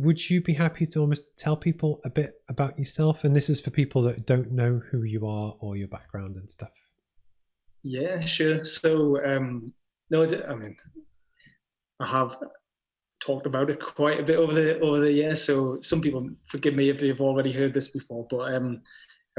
Would you be happy to almost tell people a bit about yourself? And this is for people that don't know who you are or your background and stuff. Yeah, sure. So, no, I mean, I have talked about it quite a bit over the years. So some people forgive me if you've already heard this before, but I mean,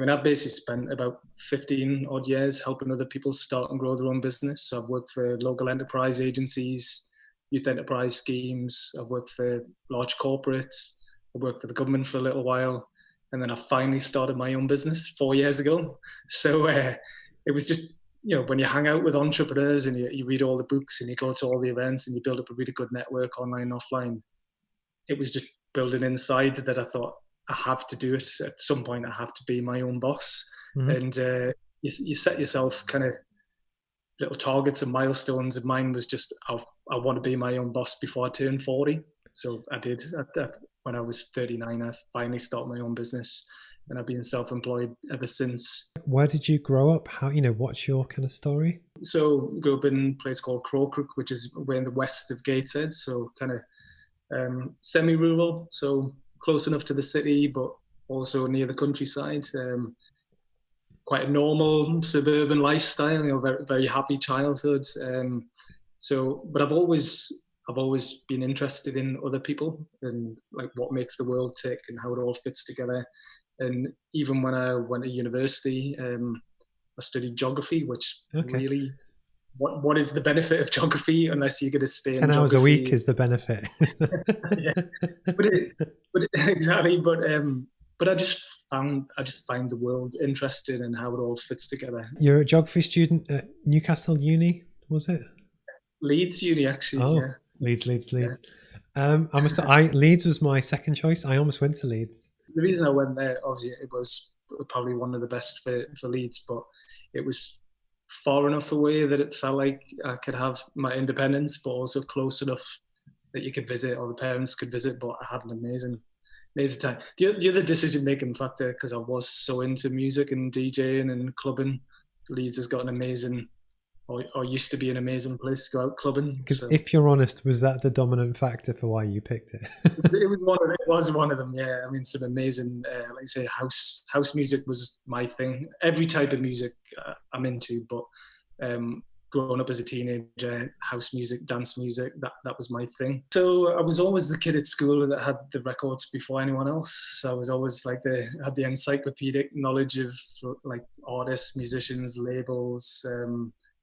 I've basically spent about 15 odd years helping other people start and grow their own business. So I've worked for local enterprise agencies, youth enterprise schemes. I've worked for large corporates. I worked for the government for a little while, and then I finally started my own business 4 years ago. So it was just, when you hang out with entrepreneurs and you read all the books and you go to all the events and you build up a really good network online and offline, it was just building inside that I thought, I have to do it at some point. I have to be my own boss. And you set yourself kind of little targets and milestones. And mine was just, I want to be my own boss before I turn 40. So I did. When I was 39, I finally started my own business, and I've been self-employed ever since. Where did you grow up? How, what's your kind of story? So I grew up in a place called Crowcrook, which is way in the west of Gateshead. So kind of semi-rural. So close enough to the city, but also near the countryside. Quite a normal suburban lifestyle, very, very happy childhood. But I've always been interested in other people and like what makes the world tick and how it all fits together. And even when I went to university, I studied geography, which really, what is the benefit of geography unless you're going to stay 10 in hours geography? a week is the benefit. but exactly. But I just find the world interesting and how it all fits together. You're a geography student at Newcastle Uni, was it? Leeds Uni, actually. Oh, yeah. Leeds. Yeah. Leeds was my second choice. I almost went to Leeds. The reason I went there, obviously, it was probably one of the best for Leeds, but it was far enough away that it felt like I could have my independence, but also close enough that you could visit or the parents could visit. But I had an amazing time. The other decision-making factor, because I was so into music and DJing and clubbing, Leeds has got an amazing, or used to be an amazing place to go out clubbing. Because if you're honest, was that the dominant factor for why you picked it? It was one of them. Yeah, I mean, some amazing, like I say, house music was my thing. Every type of music I'm into, but growing up as a teenager, house music, dance music, that was my thing. So I was always the kid at school that had the records before anyone else. So I was always like had the encyclopedic knowledge of like artists, musicians, labels,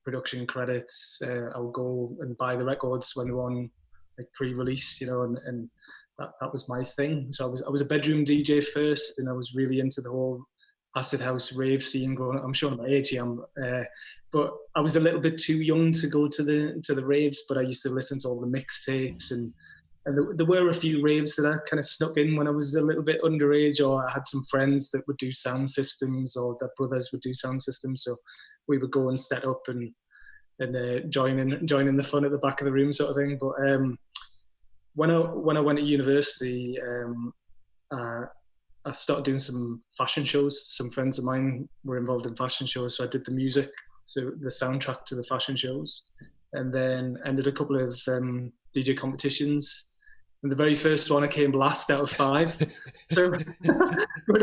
production credits. I would go and buy the records when they were on like pre-release, and that was my thing. So I was a bedroom DJ first, and I was really into the whole acid house rave scene growing up. I'm showing my age here, but I was a little bit too young to go to the raves, but I used to listen to all the mixtapes, and there were a few raves that I kind of snuck in when I was a little bit underage, or I had some friends that would do sound systems, or their brothers would do sound systems, so we would go and set up and join in the fun at the back of the room sort of thing. But when I went to university, I started doing some fashion shows. Some friends of mine were involved in fashion shows, so I did the music, so the soundtrack to the fashion shows, and then entered a couple of DJ competitions. And the very first one, I came last out of 5. So, but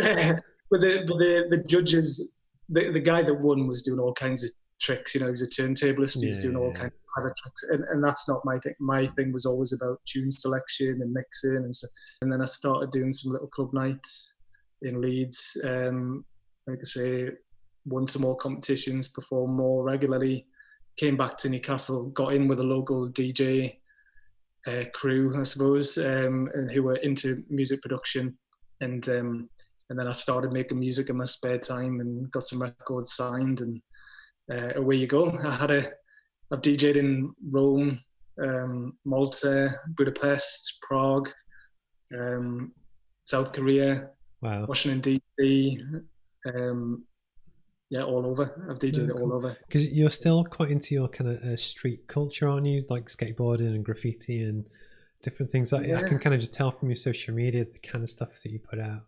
the judges, the guy that won was doing all kinds of tricks. He was a turntablist. He was doing all kinds of clever tricks, and that's not my thing. My thing was always about tune selection and mixing and stuff. And then I started doing some little club nights in Leeds. Like I say, won some more competitions, performed more regularly. Came back to Newcastle, got in with a local DJ crew, I suppose, and who were into music production, and then I started making music in my spare time and got some records signed, and away you go. I've DJed in Rome, Malta, Budapest, Prague, South Korea, wow, Washington DC, all over. I've DJed all over. Because you're still quite into your kind of street culture, aren't you? Like skateboarding and graffiti and different things. I can kind of just tell from your social media the kind of stuff that you put out.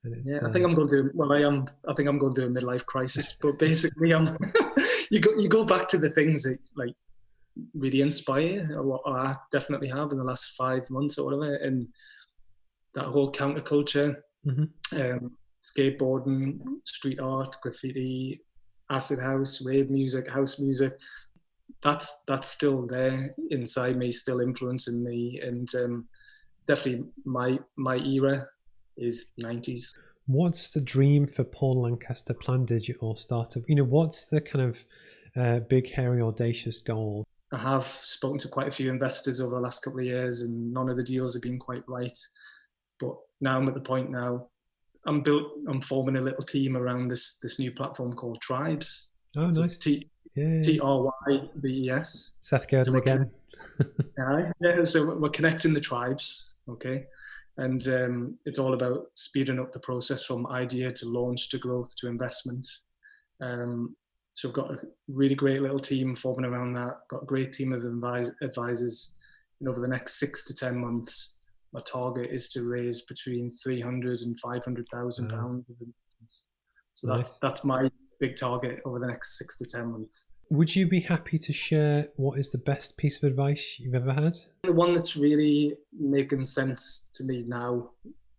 I think I'm going through. Well, I think I'm going through a midlife crisis. But basically, you go back to the things that like really inspire you, or what I definitely have in the last 5 months or whatever. And that whole counterculture, Mm-hmm. skateboarding, street art, graffiti, acid house, rave music, house music. That's still there inside me, still influencing me, and definitely my era is 90s. What's the dream for Paul Lancaster Plan Digital Startup? What's the kind of big, hairy, audacious goal? I have spoken to quite a few investors over the last couple of years, and none of the deals have been quite right. But now I'm at the point now. I'm forming a little team around this new platform called Tribes. Oh, So nice. it's TRYBES. Seth Godin again. Yeah, so we're connecting the tribes, okay? And it's all about speeding up the process from idea to launch to growth to investment. So we've got a really great little team forming around that, got a great team of advisors. And over the next 6 to 10 months, my target is to raise between 300 and 500,000 pounds. So Nice. that's my big target over the next 6 to 10 months. Would you be happy to share what is the best piece of advice you've ever had? The one that's really making sense to me now,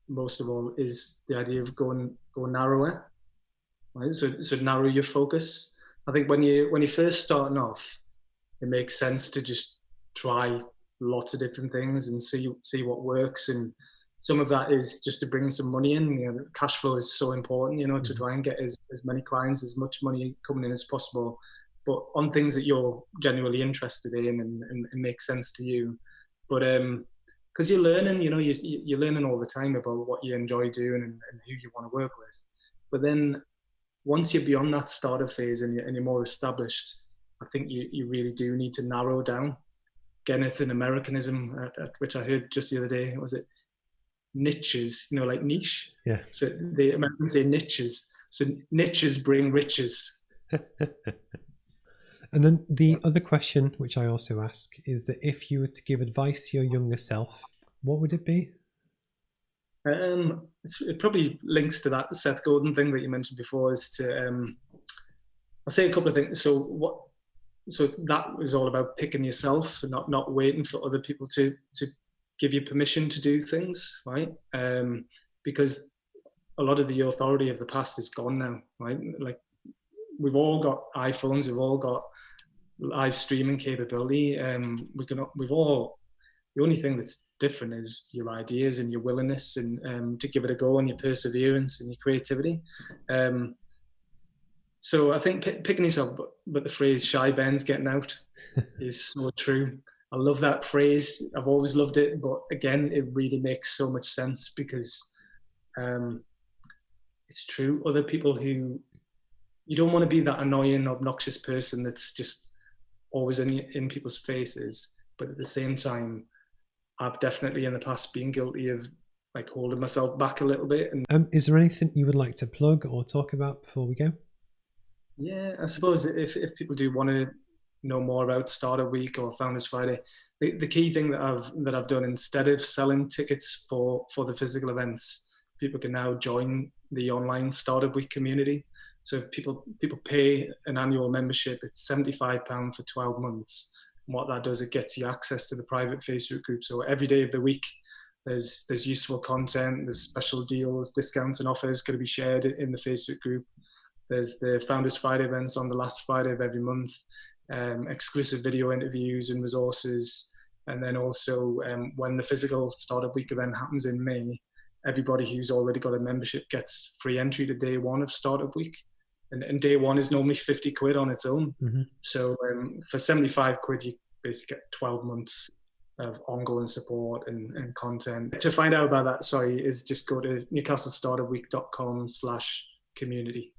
most of all, is the idea of going narrower. Right? So narrow your focus. I think when you're first starting off, it makes sense to just try lots of different things and see what works. And some of that is just to bring some money in. Cash flow is so important, to try and get as many clients, as much money coming in as possible, but on things that you're genuinely interested in and make sense to you. But because you're learning, you're learning all the time about what you enjoy doing and who you want to work with. But then once you're beyond that starter phase and you're more established, I think you really do need to narrow down. Again, it's an Americanism, which I heard just the other day. Was it niches? Like niche. Yeah. So the Americans say niches. So niches bring riches. And then the other question, which I also ask, is that if you were to give advice to your younger self, what would it be? It probably links to that Seth Godin thing that you mentioned before. Is to I'll say a couple of things. So that is all about picking yourself and not waiting for other people to give you permission to do things, right? Because a lot of the authority of the past is gone now, right? Like we've all got iPhones, we've all got live streaming capability. The only thing that's different is your ideas and your willingness and to give it a go and your perseverance and your creativity. So I think picking yourself, but the phrase "shy Ben's getting out" is so true. I love that phrase. I've always loved it, but again, it really makes so much sense because it's true. Other people who you don't want to be that annoying, obnoxious person that's just always in people's faces, but at the same time, I've definitely in the past been guilty of like holding myself back a little bit. And is there anything you would like to plug or talk about before we go? Yeah, I suppose if people do want to know more about Startup Week or Founders Friday, the key thing that I've done, instead of selling tickets for the physical events, people can now join the online Startup Week community. So people pay an annual membership. It's £75 for 12 months. And what that does, it gets you access to the private Facebook group. So every day of the week, there's useful content, there's special deals, discounts and offers going to be shared in the Facebook group. There's the Founders Friday events on the last Friday of every month, exclusive video interviews and resources. And then also when the physical Startup Week event happens in May, everybody who's already got a membership gets free entry to day one of Startup Week. And day one is normally 50 quid on its own. Mm-hmm. So for 75 quid, you basically get 12 months of ongoing support and content. To find out about that, is just go to newcastlestartupweek.com/community.